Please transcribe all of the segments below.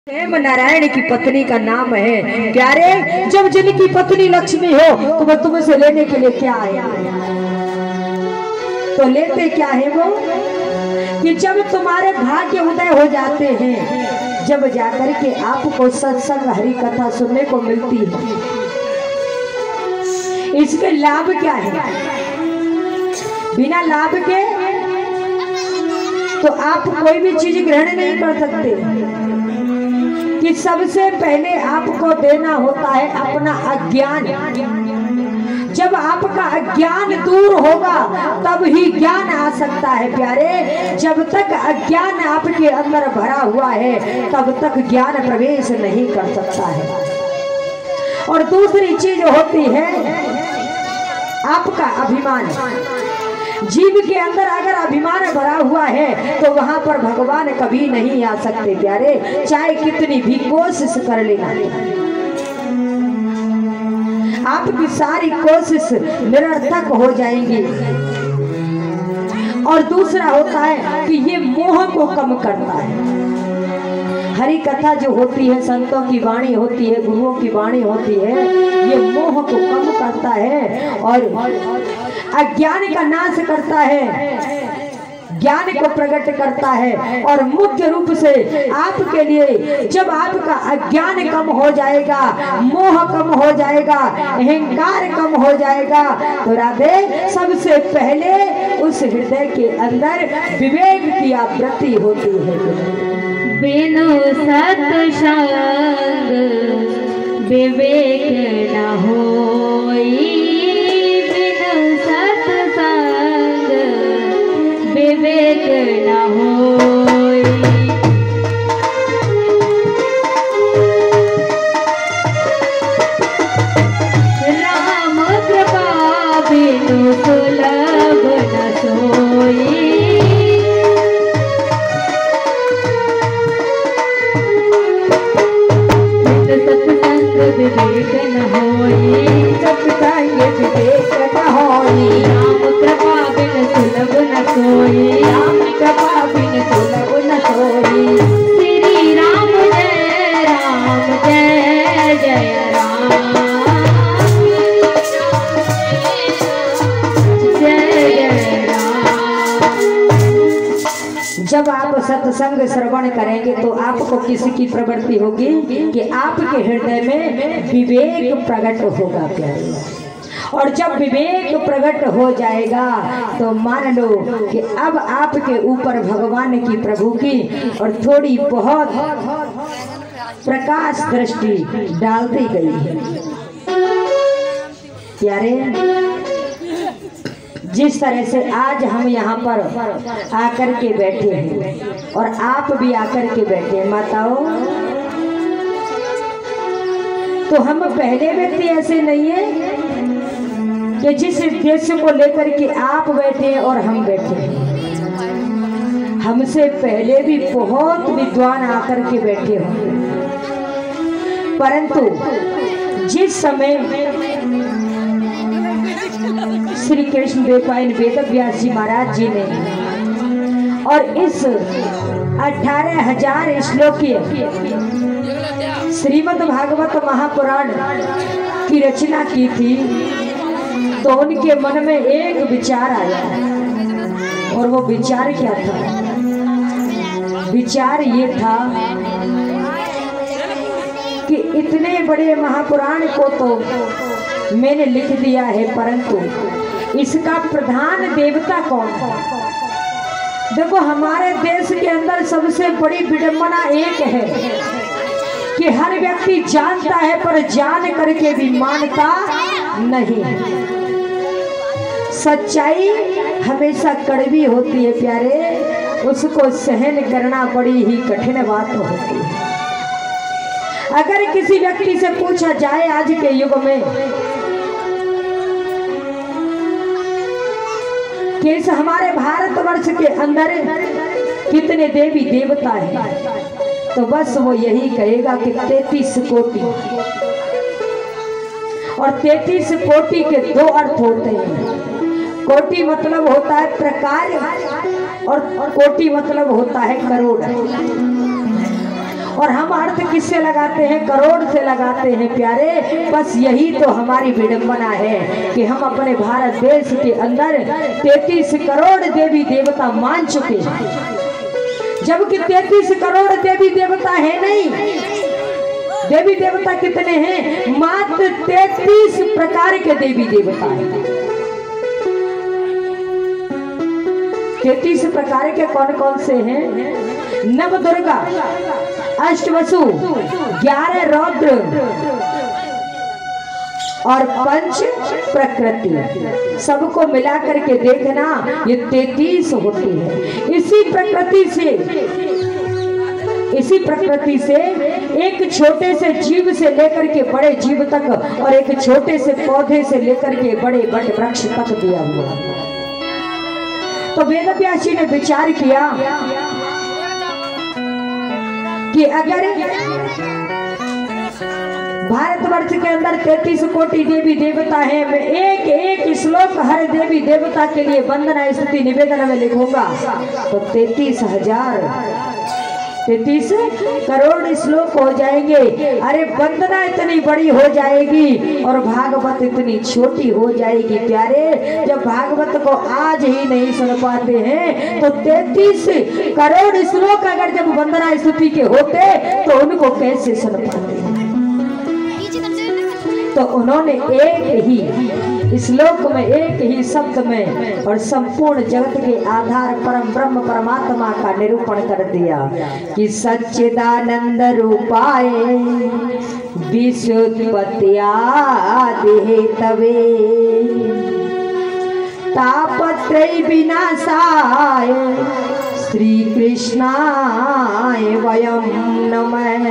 हेम नारायण की पत्नी का नाम है प्यारे। जब जिनकी पत्नी लक्ष्मी हो तो वह तुमसे लेने के लिए क्या आया, तो लेते क्या है वो कि जब तुम्हारे भाग्य उदय हो जाते हैं, जब जाकर के आपको सत्संग हरि कथा सुनने को मिलती है, इसके लाभ क्या है? बिना लाभ के तो आप कोई भी चीज ग्रहण नहीं कर सकते। कि सबसे पहले आपको देना होता है अपना अज्ञान। जब आपका अज्ञान दूर होगा तब ही ज्ञान आ सकता है प्यारे। जब तक अज्ञान आपके अंदर भरा हुआ है तब तक ज्ञान प्रवेश नहीं कर सकता है। और दूसरी चीज होती है आपका अभिमान। जीव के अंदर अगर अभिमान भरा हुआ है तो वहां पर भगवान कभी नहीं आ सकते प्यारे, चाहे कितनी भी कोशिश कर लेना। आपकी सारी कोशिश निरर्थक हो जाएंगी। और दूसरा होता है कि ये मोह को कम करता है। हरि कथा जो होती है, संतों की वाणी होती है, गुरुओं की वाणी होती है, ये मोह को कम करता है और अज्ञान का नाश करता है, ज्ञान को प्रकट करता है। और मुख्य रूप से आपके लिए जब आपका अज्ञान कम हो जाएगा, मोह कम हो जाएगा, अहंकार कम हो जाएगा, तो राधे सबसे पहले उस हृदय के अंदर विवेक की आवृत्ति होती है। बिनु सत्संग विवेक न होई, बिनु सत्संग विवेक न होई। राम कृपा बिनु सुलभ न सोई, विवेक न होई, सत्संग विवेक न होई। राम कृपा बिन सुलभ न सोई, राम कृपा बिन सुलभ न सोई। श्री राम जय जय राम, जय जय राम। जब आप सत्संग श्रवण करेंगे तो आपको किसकी प्रवृत्ति होगी कि आपके हृदय में विवेक प्रकट होगा प्यारे। और जब विवेक प्रकट हो जाएगा तो मान लो कि अब आपके ऊपर भगवान की, प्रभु की और थोड़ी बहुत प्रकाश दृष्टि डाल दी गई है प्यारे। जिस तरह से आज हम यहाँ पर आकर के बैठे हैं और आप भी आकर के बैठे हैं माताओं, तो हम पहले व्यक्ति ऐसे नहीं है कि जिस उद्देश्य को लेकर के आप बैठे और हम बैठे हैं। हमसे पहले भी बहुत विद्वान आकर के बैठे होंगे, परंतु जिस समय श्री कृष्ण देवपायन वेद व्यास जी महाराज जी ने और इस 18,000 श्लोकीय श्रीमद् भागवत महापुराण की रचना की थी, तो उनके मन में एक विचार आया। और वो विचार क्या था? विचार ये था कि इतने बड़े महापुराण को तो मैंने लिख दिया है, परंतु इसका प्रधान देवता कौन है? देखो, हमारे देश के अंदर सबसे बड़ी विडंबना एक है कि हर व्यक्ति जानता है पर जान करके भी मानता नहीं। सच्चाई हमेशा कड़वी होती है प्यारे, उसको सहन करना बड़ी ही कठिन बात होती है। अगर किसी व्यक्ति से पूछा जाए आज के युग में कि इस हमारे भारतवर्ष के अंदर कितने देवी देवता हैं, तो बस वो यही कहेगा कि 33 कोटि। और 33 कोटि के दो अर्थ होते हैं। कोटि मतलब होता है प्रकार और कोटि मतलब होता है करोड़। और हम अर्थ किससे लगाते हैं? करोड़ से लगाते हैं प्यारे। बस यही तो हमारी विडंबना है कि हम अपने भारत देश के अंदर 33 करोड़ देवी देवता मान चुके हैं, जबकि 33 करोड़ देवी देवता है नहीं। देवी देवता कितने हैं? मात्र 33 प्रकार के देवी देवता हैं। 33 प्रकार के कौन कौन से हैं? नव दुर्गा, अष्टवसु, 11 रौद्र और 5 प्रकृति। सबको मिला करके देखना ये 33 होती है। इसी प्रकृति से एक छोटे से जीव से लेकर के बड़े जीव तक और एक छोटे से पौधे से लेकर के बड़े वट वृक्ष तक दिया हुआ है। तो वेदव्यास जी ने विचार किया कि अगर भारतवर्ष के अंदर 33 कोटि देवी देवता हैं, मैं एक एक श्लोक हर देवी देवता के लिए वंदना स्तुति निवेदन में लिखूंगा तो 33 करोड़ श्लोक हो जाएंगे। अरे वंदना इतनी बड़ी हो जाएगी और भागवत इतनी छोटी हो जाएगी प्यारे। जब भागवत को आज ही नहीं सुन पाते हैं तो 33 करोड़ श्लोक अगर जब वंदना स्तुति के होते तो उनको कैसे सुन पाते? तो उन्होंने एक ही श्लोक में, एक ही शब्द में और संपूर्ण जगत के आधार परम ब्रह्म परमात्मा का निरूपण कर दिया कि सच्चिदानंद रूपाय विशुद्धपत्यादिहेतवे तापत्रय विनाशाय श्री कृष्णाय वयं नमः।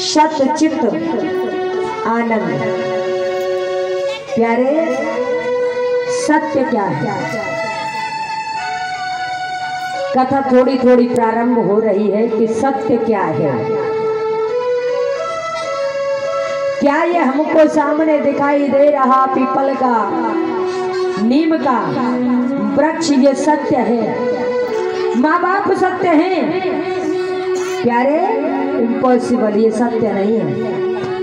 सच्चित आनंद प्यारे, सत्य क्या है? कथा थोड़ी थोड़ी प्रारंभ हो रही है कि सत्य क्या है। क्या ये हमको सामने दिखाई दे रहा पीपल का, नीम का वृक्ष ये सत्य है? माँ बाप सत्य हैं प्यारे? इम्पॉसिबल, ये सत्य नहीं है,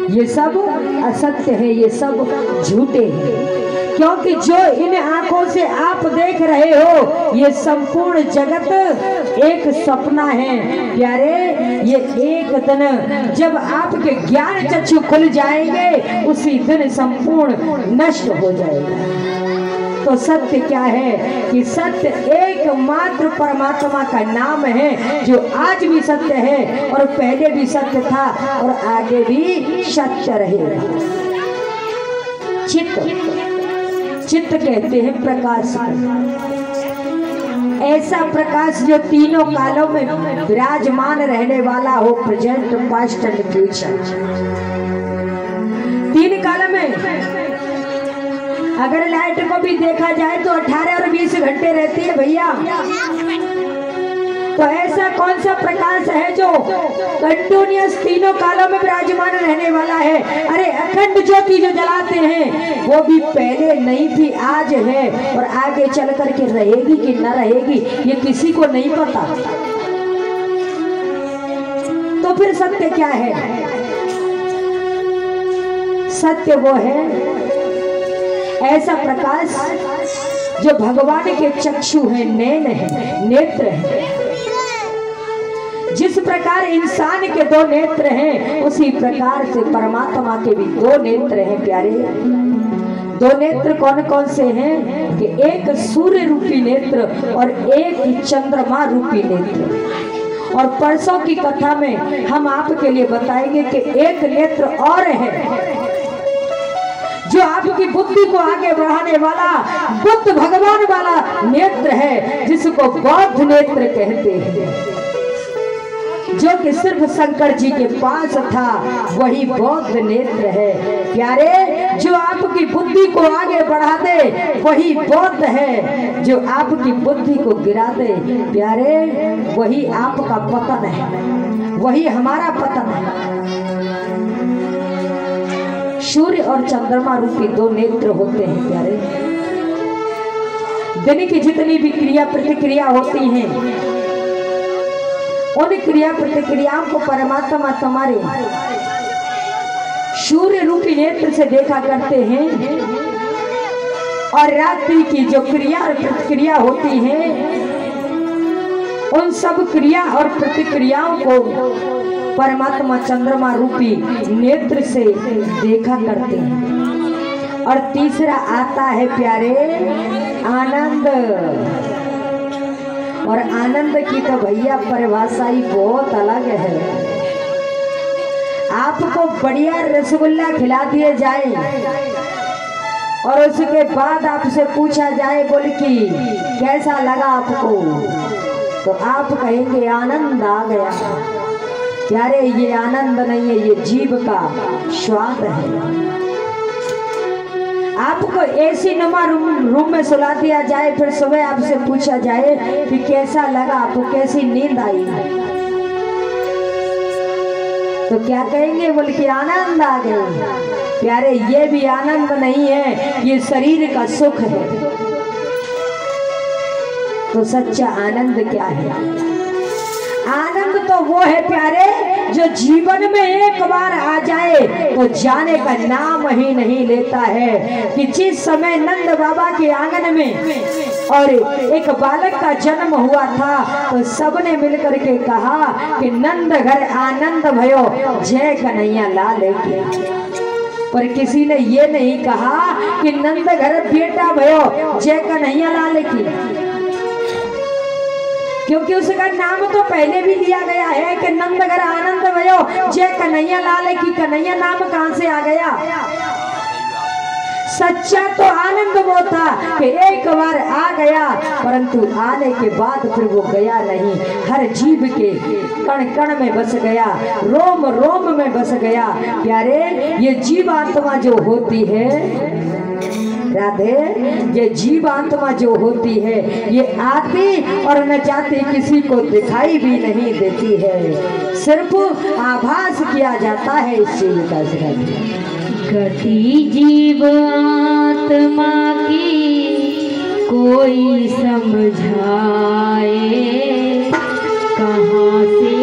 ये सब असत्य है, ये सब झूठे हैं। क्योंकि जो इन आंखों से आप देख रहे हो ये संपूर्ण जगत एक सपना है प्यारे। ये एक दिन जब आपके ज्ञान चक्षु खुल जाएंगे उसी दिन संपूर्ण नष्ट हो जाएगा। तो सत्य क्या है कि सत्य एकमात्र परमात्मा का नाम है जो आज भी सत्य है और पहले भी सत्य था और आगे भी सत्य रहेगा। चित्त कहते हैं प्रकाश, ऐसा प्रकाश जो तीनों कालों में विराजमान रहने वाला हो, प्रेजेंट, पास्ट एंड फ्यूचर। 3 काल में अगर लाइट को भी देखा जाए तो 18 और 20 घंटे रहती है भैया। तो ऐसा कौन सा प्रकाश है जो कंटिन्यूअस तीनों कालों में विराजमान रहने वाला है? अरे अखंड ज्योति जो जलाते हैं वो भी पहले नहीं थी, आज है और आगे चल करके रहेगी कि न रहेगी ये किसी को नहीं पता। तो फिर सत्य क्या है? सत्य वो है ऐसा प्रकाश जो भगवान के चक्षु है, नैन है, नेत्र है। जिस प्रकार इंसान के 2 नेत्र हैं उसी प्रकार से परमात्मा के भी 2 नेत्र हैं प्यारे। 2 नेत्र कौन कौन से हैं? कि एक सूर्य रूपी नेत्र और एक चंद्रमा रूपी नेत्र। और परसों की कथा में हम आपके लिए बताएंगे कि एक नेत्र और है जो आपकी बुद्धि को आगे बढ़ाने वाला, बुद्ध भगवान वाला नेत्र है जिसको बौद्ध नेत्र कहते हैं, जो कि सिर्फ शंकर जी के पास था, वही बौद्ध नेत्र है प्यारे। जो आपकी बुद्धि को आगे बढ़ा दे वही बौद्ध है, जो आपकी बुद्धि को गिरा दे प्यारे वही आपका पतन है, वही हमारा पतन है। सूर्य और चंद्रमा रूपी 2 नेत्र होते हैं प्यारे। दिन की जितनी भी क्रिया प्रतिक्रिया होती हैं उन क्रिया प्रतिक्रियाओं को परमात्मा तुम्हारे सूर्य रूपी नेत्र से देखा करते हैं, और रात्रि की जो क्रिया और प्रतिक्रिया होती है उन सब क्रिया और प्रतिक्रियाओं को परमात्मा चंद्रमा रूपी नेत्र से देखा करते हैं। और तीसरा आता है प्यारे आनंद। और आनंद की तो भैया परिभाषा ही बहुत अलग है। आपको बढ़िया रसगुल्ला खिला दिए जाए और उसके बाद आपसे पूछा जाए बोल कि कैसा लगा आपको, तो आप कहेंगे आनंद आ गया। प्यारे ये आनंद नहीं है, ये जीव का स्वाद है। आपको एसी नुमा रूम में सुला दिया जाए, फिर सुबह आपसे पूछा जाए कि कैसा लगा आपको, कैसी नींद आई, तो क्या कहेंगे बोल कि आनंद आ गया। प्यारे ये भी आनंद नहीं है, ये शरीर का सुख है। तो सच्चा आनंद क्या है? आनंद तो वो है प्यारे जो जीवन में एक बार आ जाए तो जाने का नाम ही नहीं लेता है। कि जिस समय नंद बाबा के आंगन में और एक बालक का जन्म हुआ था तो सबने मिलकर के कहा कि नंद घर आनंद भयो जय कन्हैया लाल की। पर किसी ने ये नहीं कहा कि नंद घर बेटा भयो जय कन्हैया लाल की, क्योंकि उसका नाम तो पहले भी लिया गया है कि नंदगर आनंद भयो जय कन्हैया लाल की। कन्हैया नाम कहां से आ गया? सच्चा तो आनंद वो था कि एक बार आ गया, परंतु आने के बाद फिर वो गया नहीं। हर जीव के कण कण में बस गया, रोम रोम में बस गया। प्यारे ये जीवात्मा जो होती है राधे, ये जीवात्मा जो होती है ये आती और न जाती, किसी को दिखाई भी नहीं देती है, सिर्फ आभास किया जाता है इस चीज का। गति जीव आत्मा की कोई समझाए, कहाँ से